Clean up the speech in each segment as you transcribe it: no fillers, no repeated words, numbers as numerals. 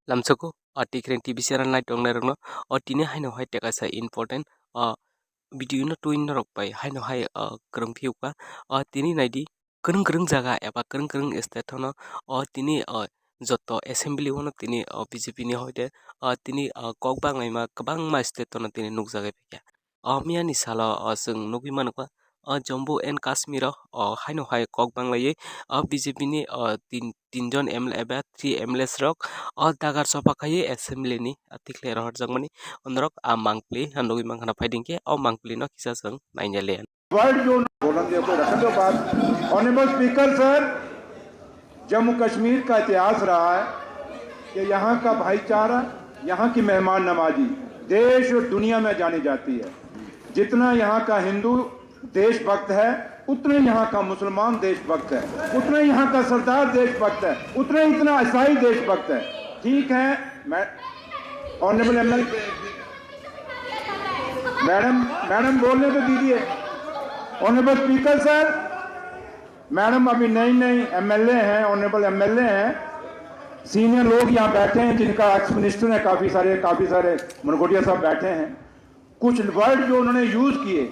lamsoko tikreng TV siaran nai tong nairokno tini haino hai tekasa important video no tuin rok pai haino hai krong phiuka tini naidi krong krong jaga eba krong krong state hono tini joto assembly hono tini BJP ni hoide tini kokbang ma kabang ma state hono tini nukjagai phaikya miani salo jeng nugui manukha Jammu and Kashmir haino hai kokbang lai BJP ni tinjon MLA eba 3 MLAs rok dagar sopa kai assembly ni tikle rohor jangmani onrok mangpli nugui mangkhana phaidingke mangpli no kisa jang nainjalian word जो बोलने दे कोई रखने दो बात। Honourable speaker sir, Jammu Kashmir का इतिहास रहा है कि यहाँ का भाईचारा, यहाँ की मेहमान नवाजी देश और दुनिया में जानी जाती है। जितना यहाँ का हिंदू देशभक्त है उतने यहाँ का मुसलमान देशभक्त है, उतने यहाँ का सरदार देशभक्त है, उतने इतना ईसाई देशभक्त है। ठीक है, मैं ऑनरेबल एमएलए मैडम बोलने तो दीजिए। ऑनरेबल स्पीकर सर, मैडम अभी नई एमएलए हैं, ऑनरेबल एमएलए हैं, सीनियर लोग यहाँ बैठे हैं जिनका एक्स मिनिस्टर है, काफ़ी सारे मनकोटिया साहब बैठे हैं। कुछ वर्ड जो उन्होंने यूज़ किए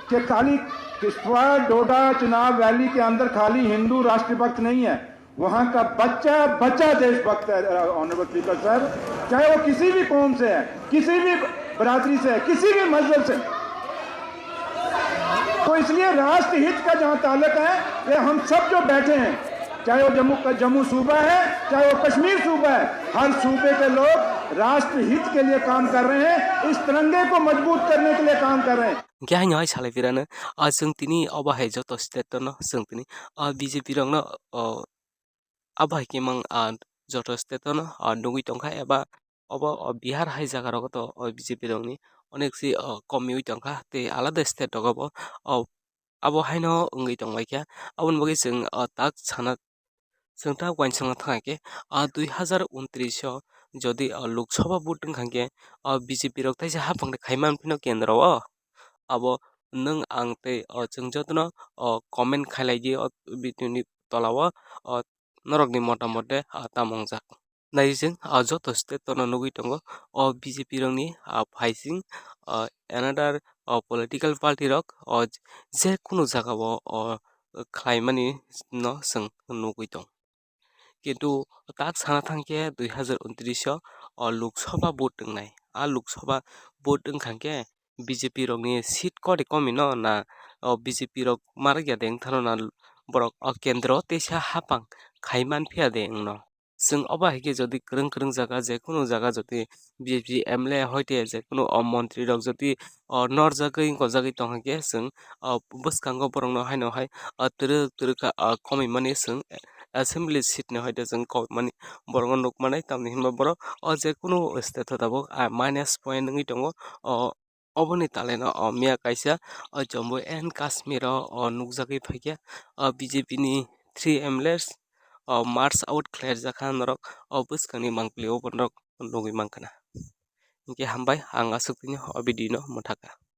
कि खाली किश्तवाड़ डोडा चुनाव वैली के अंदर खाली हिंदू राष्ट्रभक्त नहीं है, वहाँ का बच्चा देशभक्त है। ऑनरेबल स्पीकर सर, चाहे वो किसी भी कौम से है, किसी भी बरादरी से है, किसी भी मजहब से, तो इसलिए राष्ट्र हित का जहां ताल्लुक है ये हम सब जो बैठे हैं, चाहे वो जम्मू सूबा है, चाहे वो कश्मीर सूबा है, हर सूबे के लोग राष्ट्र हित के लिए काम कर रहे हैं, इस तिरंगे को मजबूत करने के लिए काम कर रहे हैं। क्या है साले फिरानो जों तिनी अबाहाय जतो स्टेट न जों तिनी BJP रंग न अबाहाय के mang जतो स्टेट न नुगui tongkha eba बिहार हाई जागा रगत BJP रंगनि अनेक si कमिउइ tongkha te alada state rogo abo haino ungui tongbaikha aboni bagui जों tak sana जों ta wansang thangke 2029 o jodi Lok Sabha vote wngkhankhe BJP rok taisa hapang khaiman phino kendro o abo nung ang tei जों jotono comment khailai video ni tolao norokni motamote tamongjak naijing joto state no nugui tongo BJP rokni phaising another political party rok je kuno jaga o khlaimani no जों nugui tong কিন্তু tak sana thangke 2029 o Lok Sabha vote wngnai Lok Sabha vote wngkhankhe BJP rokni seat kodi komi no na BJP rok marakya deng thano na borok kendro teisa hapang khaiman phiya de wngno जों अबाहायके जदि krong krong jaga je kuno jaga jodi BJP MLA hoite je kuno मन्त्री rok jodi norjagui gojagui tongkhankhe जों bwskango borokno haino hai turuk komimani जों assembly seat ni hoite जों komimani borokno nukmanai tamni hinba borok je kuno state dabo minus point wngui tongo oboni taleno miya kaisa Jammu and Kashmir o nukjagui phaikya BJP ni 3 MLAs march out khlairjakha norok bwskangni mangpili o borok nugui mangkhana hingke hambai ang asuk tini video no muthaka।